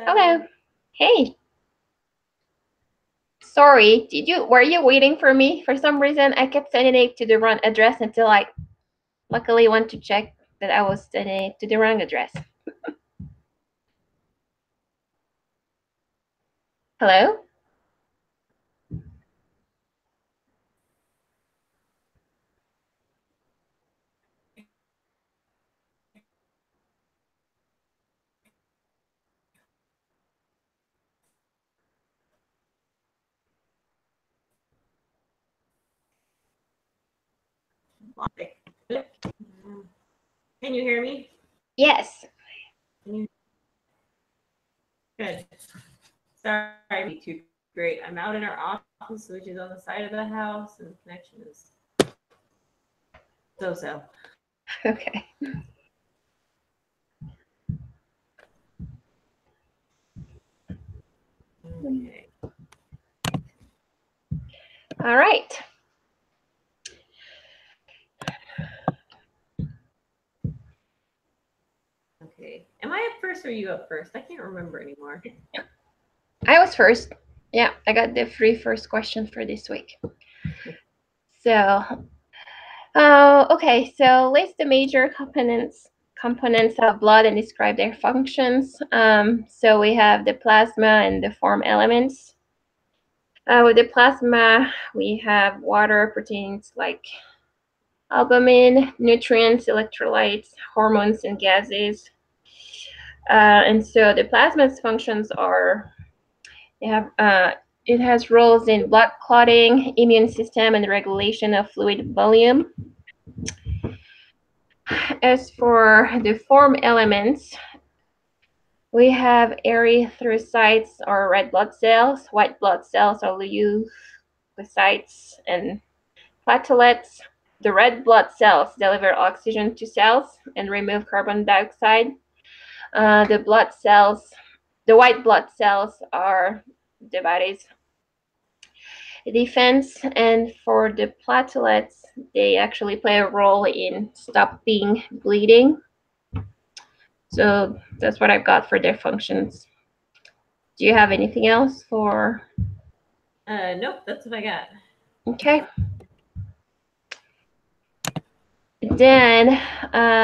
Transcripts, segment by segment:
Hello. Hey. Sorry, were you waiting for me? For some reason I kept sending it to the wrong address until I luckily went to check that I was sending it to the wrong address. Hello? Can you hear me? Yes. Good. Sorry, be too great. I'm out in our office, which is on the side of the house, and the connection is so. Okay. Okay. All right. Okay. Am I up first or are you up first? I can't remember anymore. I was first. Yeah, I got the three first questions for this week. So, okay. So list the major components of blood and describe their functions. So we have the plasma and the form elements. With the plasma, we have water, proteins like albumin, nutrients, electrolytes, hormones, and gases. And so the plasma's functions are they have it has roles in blood clotting, immune system, and the regulation of fluid volume. As for the form elements, we have erythrocytes or red blood cells, white blood cells or leukocytes, and platelets. The red blood cells deliver oxygen to cells and remove carbon dioxide. The white blood cells are the body's defense, and for the platelets, they actually play a role in stopping bleeding. So that's what I've got for their functions. Do you have anything else for? Nope, that's what I got. Okay. Then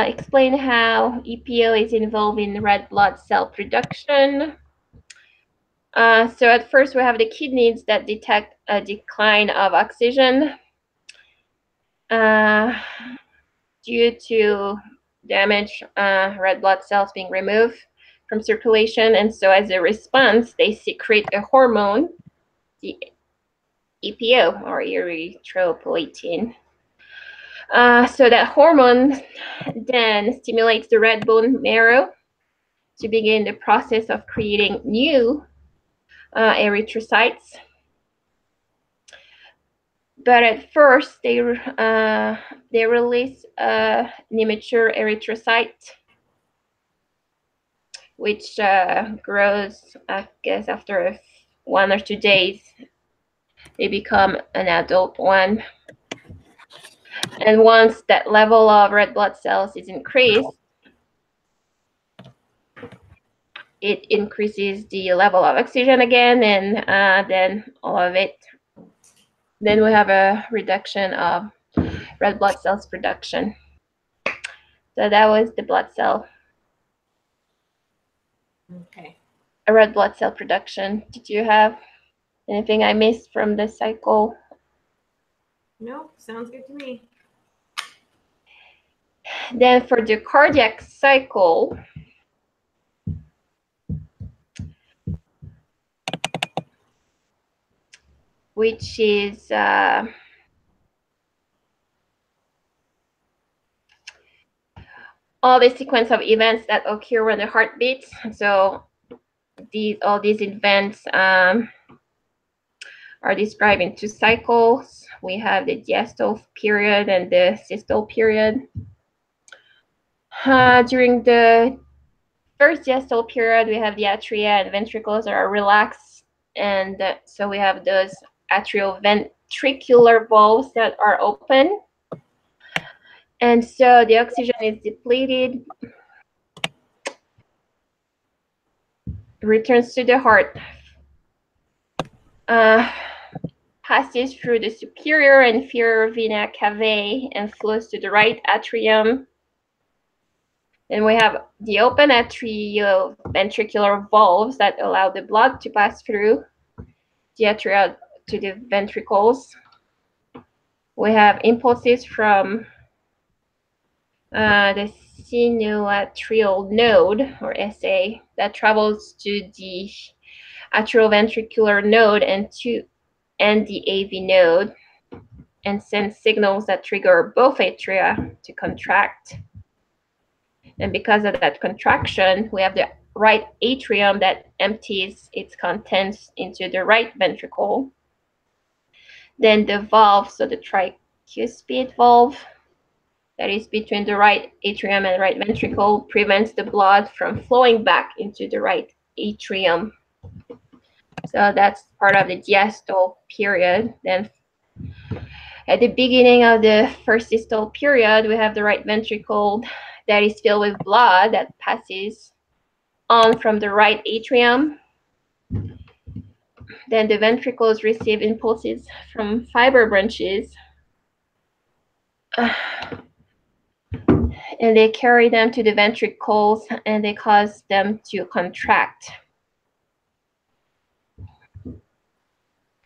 explain how EPO is involved in red blood cell production. So at first we have the kidneys that detect a decline of oxygen due to damage, red blood cells being removed from circulation, and so as a response, they secrete a hormone, the EPO or erythropoietin. So that hormone then stimulates the red bone marrow to begin the process of creating new erythrocytes. But at first, they release an immature erythrocyte, which grows, I guess, after 1 or 2 days. They become an adult one. And once that level of red blood cells is increased, it increases the level of oxygen again, and then all of it. Then we have a reduction of red blood cells production. So that was the blood cell. Okay. A red blood cell production. Did you have anything I missed from the cycle? Nope, sounds good to me. Then for the cardiac cycle, which is all the sequence of events that occur when the heart beats. So all these events are described in 2 cycles. We have the diastole period and the systole period. During the first diastole period, we have the atria and ventricles that are relaxed, and so we have those atrioventricular valves that are open, and so the oxygen is depleted, returns to the heart, passes through the superior and inferior vena cavae and flows to the right atrium. Then we have the open atrioventricular valves that allow the blood to pass through the atria to the ventricles. We have impulses from the sinoatrial node, or SA, that travels to the atrioventricular node and the AV node, and sends signals that trigger both atria to contract. And because of that contraction, we have the right atrium that empties its contents into the right ventricle. Then the valve, so the tricuspid valve, that is between the right atrium and right ventricle, prevents the blood from flowing back into the right atrium. So that's part of the diastole period. Then at the beginning of the first systole period, we have the right ventricle that is filled with blood that passes on from the right atrium. Then the ventricles receive impulses from fiber branches, and they carry them to the ventricles and they cause them to contract.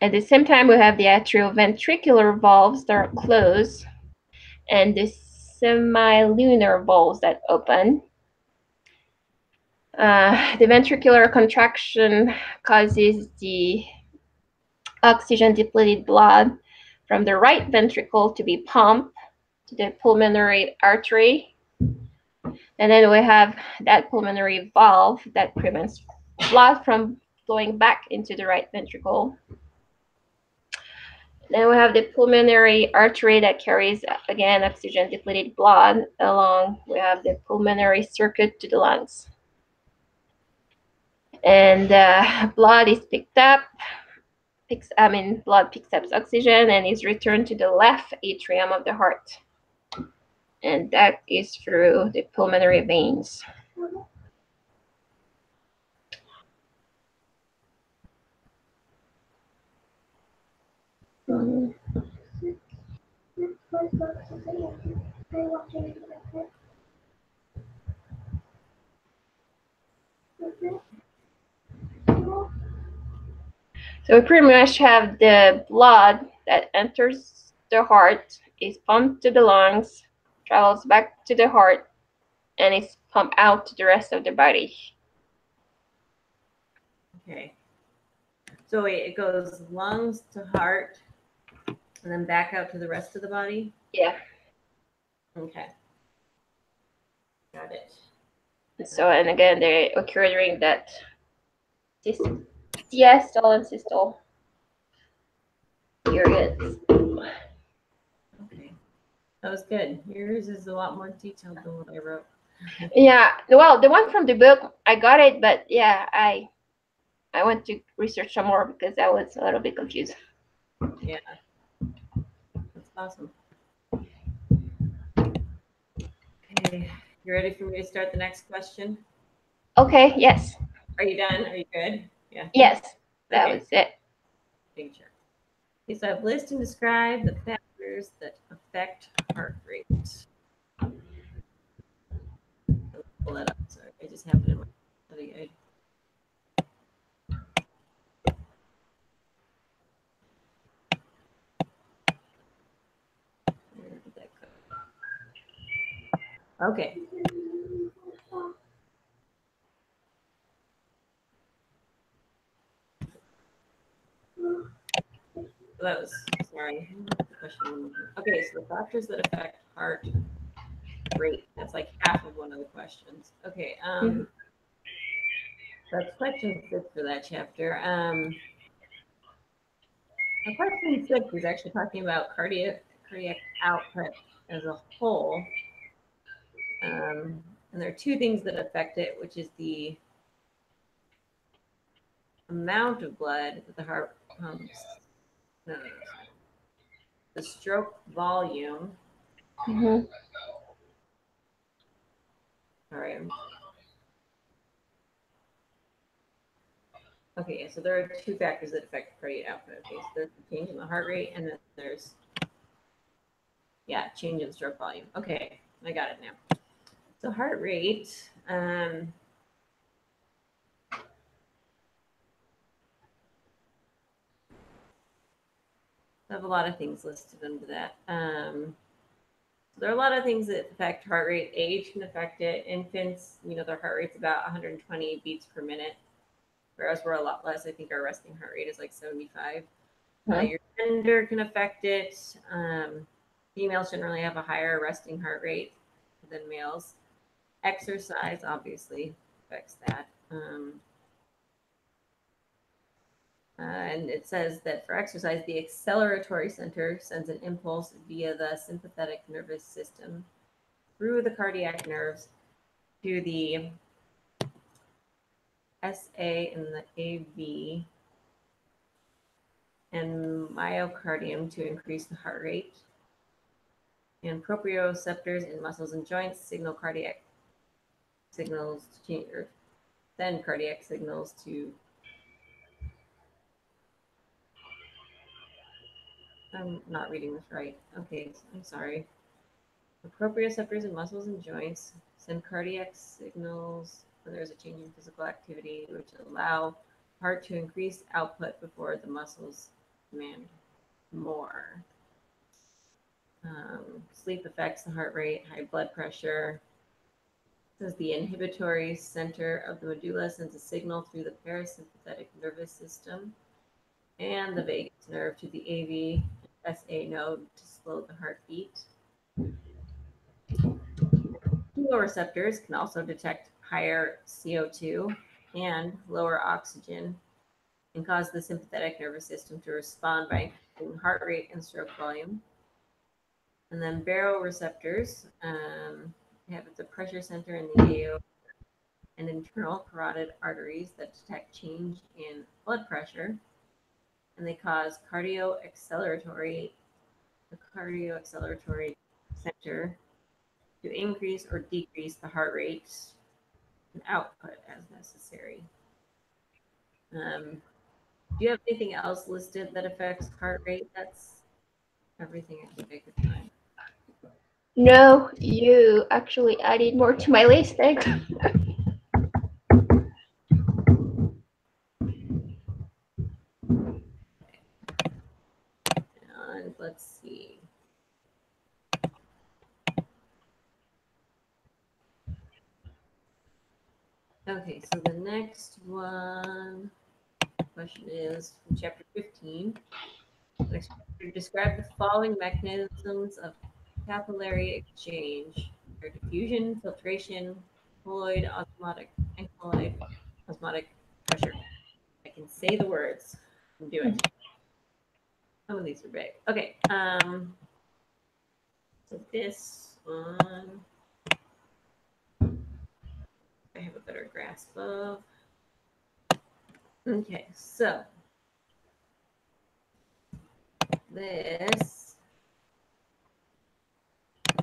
At the same time, we have the atrioventricular valves that are closed and the semilunar valves that open. The ventricular contraction causes the oxygen-depleted blood from the right ventricle to be pumped to the pulmonary artery. And then we have that pulmonary valve that prevents blood from flowing back into the right ventricle. Then we have the pulmonary artery that carries, again, oxygen-depleted blood along. We have the pulmonary circuit to the lungs. And blood is picked up, blood picks up oxygen and is returned to the left atrium of the heart. And that is through the pulmonary veins. So we pretty much have the blood that enters the heart, is pumped to the lungs, travels back to the heart, and is pumped out to the rest of the body. Okay. So wait, it goes lungs to heart and then back out to the rest of the body? Yeah. Okay. Got it. So, and again, they occur during that diastole and systole periods. Okay. That was good. Yours is a lot more detailed than what I wrote. Yeah. Well, the one from the book, I got it, but yeah, I went to research some more because I was a little bit confused. Yeah. That's awesome. Okay. You ready for me to start the next question? Okay, yes. Are you done? Are you good? Yeah. Yes, that Okay. was it. Okay, sure. Okay, so I've listed and described the factors that affect heart rate. I'll pull that up. Sorry, I just have it in my study guide. Where did that go? Okay. That was, sorry. Okay, so the factors that affect heart rate. That's like half of one of the questions. Okay. That's question 6 for that chapter. Question 6 is actually talking about cardiac output as a whole. And there are two things that affect it, which is the amount of blood that the heart pumps, the stroke volume. Mm-hmm. Sorry. Okay, so there are two factors that affect cardiac output. Okay, so there's the change in the heart rate, and then there's, change in the stroke volume. Okay, I got it now. So heart rate, I have a lot of things listed under that. There are a lot of things that affect heart rate. Age can affect it. Infants, their heart rate's about 120 beats per minute, whereas we're a lot less. I think our resting heart rate is like 75. Your gender can affect it. Females generally have a higher resting heart rate than males. Exercise obviously affects that. And it says that for exercise, the acceleratory center sends an impulse via the sympathetic nervous system through the cardiac nerves to the SA and the AV and myocardium to increase the heart rate. And proprioceptors in muscles and joints signal cardiac signals to change, or send cardiac signals to. I'm not reading this right. Okay, I'm sorry. The proprioceptors in muscles and joints send cardiac signals when there's a change in physical activity, which allow heart to increase output before the muscles demand more. Sleep affects the heart rate, high blood pressure. It says the inhibitory center of the medulla sends a signal through the parasympathetic nervous system and the vagus nerve to the AV SA node to slow the heartbeat. Chemoreceptors can also detect higher CO2 and lower oxygen and cause the sympathetic nervous system to respond by increasing heart rate and stroke volume. And then baroreceptors have the pressure center in the AO and internal carotid arteries that detect change in blood pressure, and they cause the cardioacceleratory center to increase or decrease the heart rate and output as necessary. Do you have anything else listed that affects heart rate? That's everything I think I could find. No, you actually added more to my list. Thanks. And let's see. Okay, so the next question is from chapter 15. Next chapter, describe the following mechanisms of capillary exchange: air diffusion, filtration, colloid osmotic, and colloid osmotic pressure. I can say the words and do it. Some of these are big. Okay. So this one I have a better grasp of. Okay, so this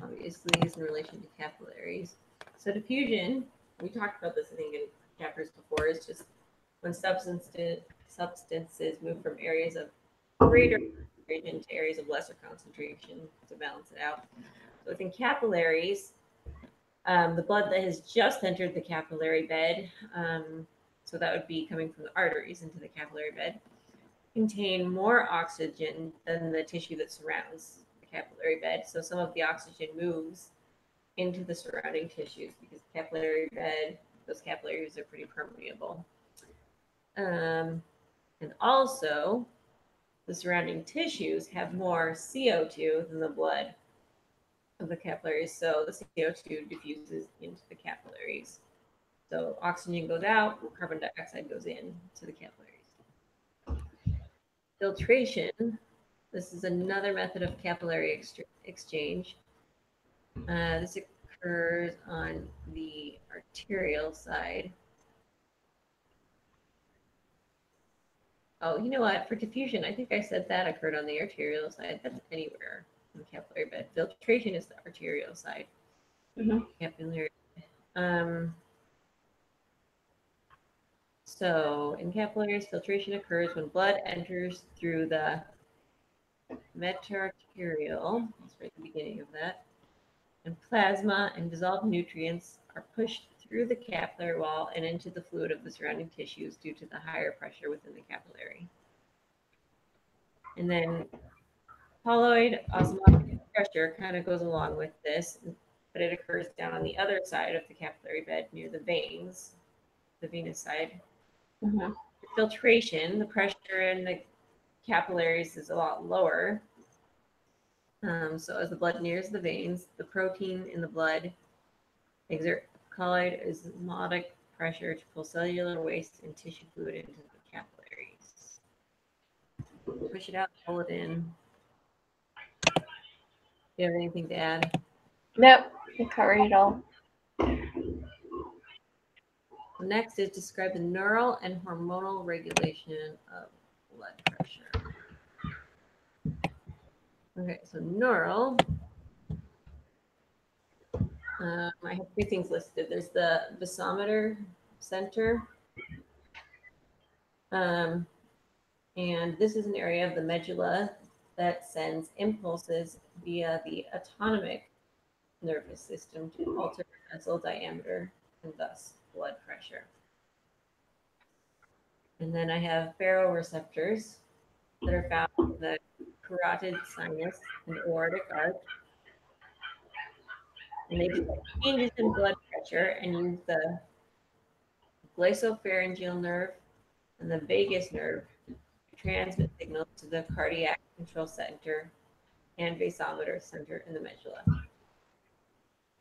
obviously is in relation to capillaries. So diffusion, we talked about this I think in chapters before, is just when substances move from areas of greater concentration to areas of lesser concentration to balance it out. So within capillaries, the blood that has just entered the capillary bed, so that would be coming from the arteries into the capillary bed, contain more oxygen than the tissue that surrounds the capillary bed. So some of the oxygen moves into the surrounding tissues because the capillary bed, those capillaries are pretty permeable. And also, the surrounding tissues have more CO2 than the blood of the capillaries. So the CO2 diffuses into the capillaries. So oxygen goes out, carbon dioxide goes in to the capillaries. Filtration. This is another method of capillary exchange. This occurs on the arterial side. Oh, you know what? For diffusion, I think I said that occurred on the arterial side. That's anywhere in the capillary bed. Filtration is the arterial side. Mm-hmm. Capillary. So in capillaries, filtration occurs when blood enters through the metarterial, that's right at the beginning of that, and plasma and dissolved nutrients are pushed through the capillary wall and into the fluid of the surrounding tissues due to the higher pressure within the capillary. And then colloid osmotic pressure kind of goes along with this, but it occurs down on the other side of the capillary bed near the veins, the venous side. Mm-hmm. Filtration, the pressure in the capillaries is a lot lower. So as the blood nears the veins, the protein in the blood exert colloid is osmotic pressure to pull cellular waste and tissue fluid into the capillaries. Push it out, pull it in. Do you have anything to add? Nope, we covered it all. Next is describe the neural and hormonal regulation of blood pressure. Okay, so neural. I have three things listed. There's the vasomotor center. And this is an area of the medulla that sends impulses via the autonomic nervous system to alter vessel diameter and thus blood pressure. And then I have baroreceptors that are found in the carotid sinus and aortic arch. And they detect changes in blood pressure and use the glosopharyngeal nerve and the vagus nerve to transmit signals to the cardiac control center and vasomotor center in the medulla.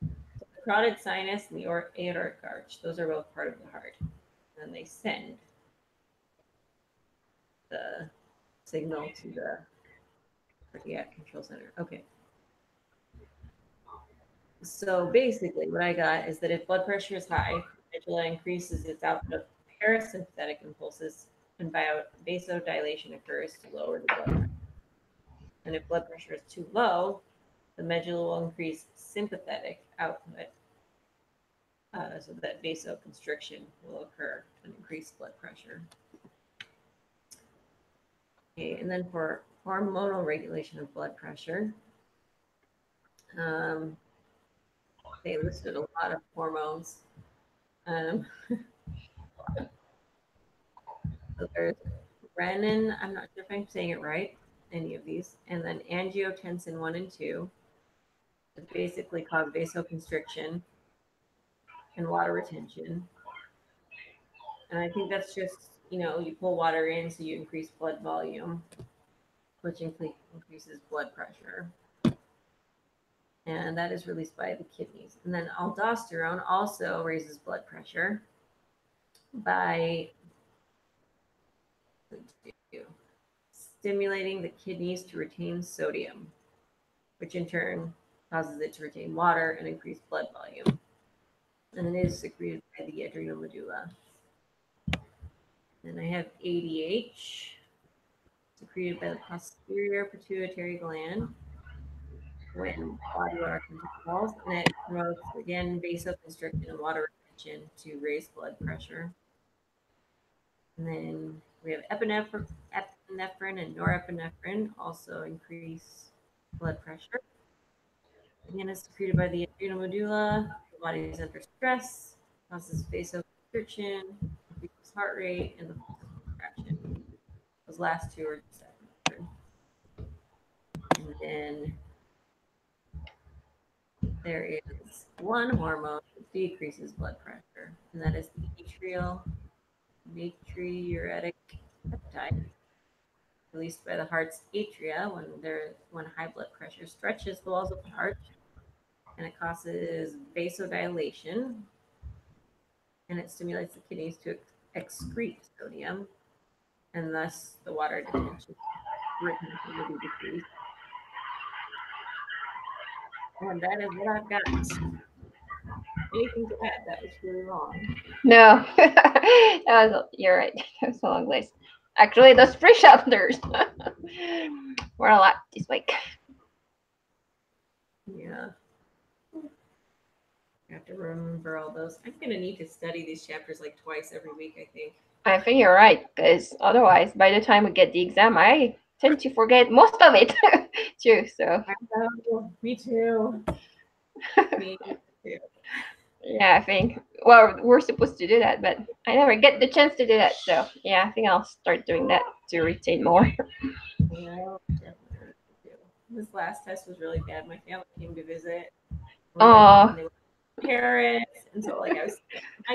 So the carotid sinus and the aortic arch, those are both part of the heart. And they send the signal to the cardiac control center. Okay. So basically what I got is that if blood pressure is high, the medulla increases its output of parasympathetic impulses and vasodilation occurs to lower the blood pressure. And if blood pressure is too low, the medulla will increase sympathetic output so that vasoconstriction will occur and increase blood pressure. Okay, and then for hormonal regulation of blood pressure, they listed a lot of hormones. So there's renin, I'm not sure if I'm saying it right, any of these, and then angiotensin 1 and 2 that basically cause vasoconstriction and water retention. And I think that's just, you pull water in so you increase blood volume, which increases blood pressure. And that is released by the kidneys. And then aldosterone also raises blood pressure by stimulating the kidneys to retain sodium, which in turn causes it to retain water and increase blood volume. And it is secreted by the adrenal medulla. Then I have ADH, secreted by the posterior pituitary gland when body water falls, and it promotes, again, vasoconstriction and water retention to raise blood pressure. And then we have epinephrine and norepinephrine also increase blood pressure. Again, it's secreted by the adrenal medulla. The body is under stress, causes vasoconstriction, increases heart rate, and the contraction. Those last two are just epinephrine. And then there is one hormone that decreases blood pressure, and that is the natriuretic peptide released by the heart's atria when high blood pressure stretches the walls of the heart, and it causes vasodilation, and it stimulates the kidneys to excrete sodium, and thus the water retention will be decreased. And that is what I've got. Anything to add? That was really long. No, you're right. That was a long list. Actually, those free chapters were a lot this week. Yeah. I have to remember all those. I'm going to need to study these chapters like twice every week, I think. I think you're right, because otherwise, by the time we get the exam, I tend to forget most of it too. So. Me too. Me too. Yeah, I think. Well, we're supposed to do that, but I never get the chance to do that. So yeah, I think I'll start doing that to retain more. Yeah, this last test was really bad. My family came to visit. Oh. They were Paris, and so I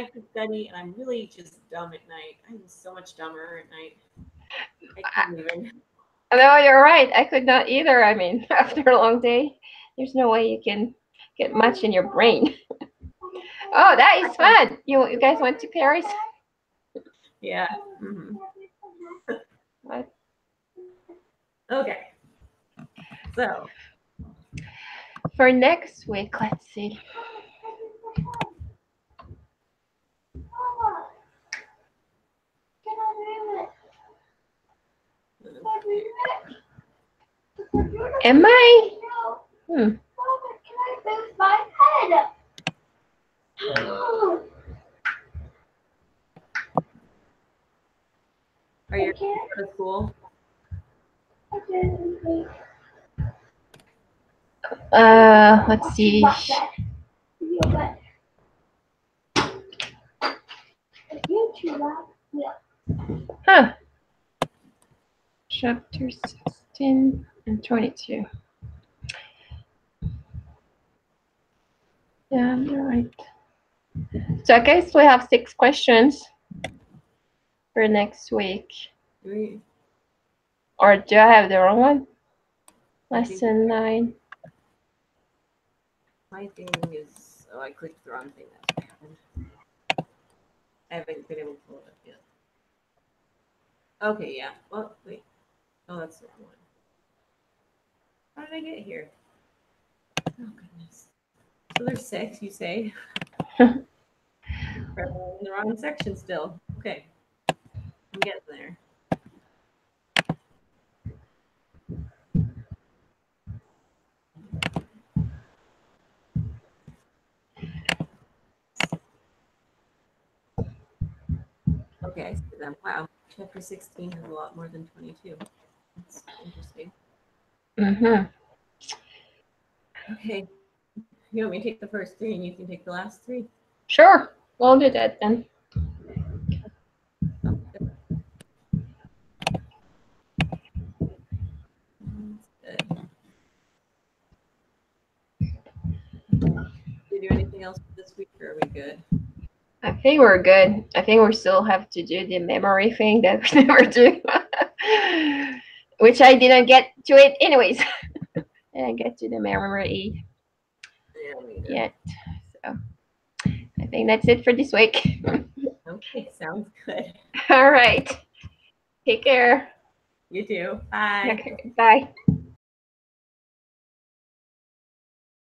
could study, and I'm really just dumb at night. I'm so much dumber at night. I couldn't even. No, you're right. I could not either. I mean, after a long day, there's no way you can get much in your brain. Oh, that is fun. You guys went to Paris? Yeah. Mm-hmm. What? Okay. So For next week, let's see. Am I? Hmm. are you going to school? Let's see. Huh. Chapter 16 and 22. Yeah, you're right. So I guess we have 6 questions for next week. Or do I have the wrong one? Lesson 9. My thing is, oh, I clicked the wrong thing. That's what happened. I haven't been able to pull it up yet. Okay, yeah. Well, wait. Oh, that's the wrong one. How did I get here? Oh, goodness. So there's 6, you say? In the wrong section still. Okay. I'm getting there. Okay, I see them. Wow. Chapter 16 has a lot more than 22. That's interesting. Mm-hmm. Okay. You want me to take the first 3 and you can take the last 3? Sure, we'll do that then. Oh, good. That's good. Did you do anything else this week, or are we good? I think we're good. I think we still have to do the memory thing that we never do. Which I didn't get to it anyways. I didn't get to the memory yet. So I think that's it for this week. Okay, sounds good. All right. Take care. You too. Bye. Okay, bye.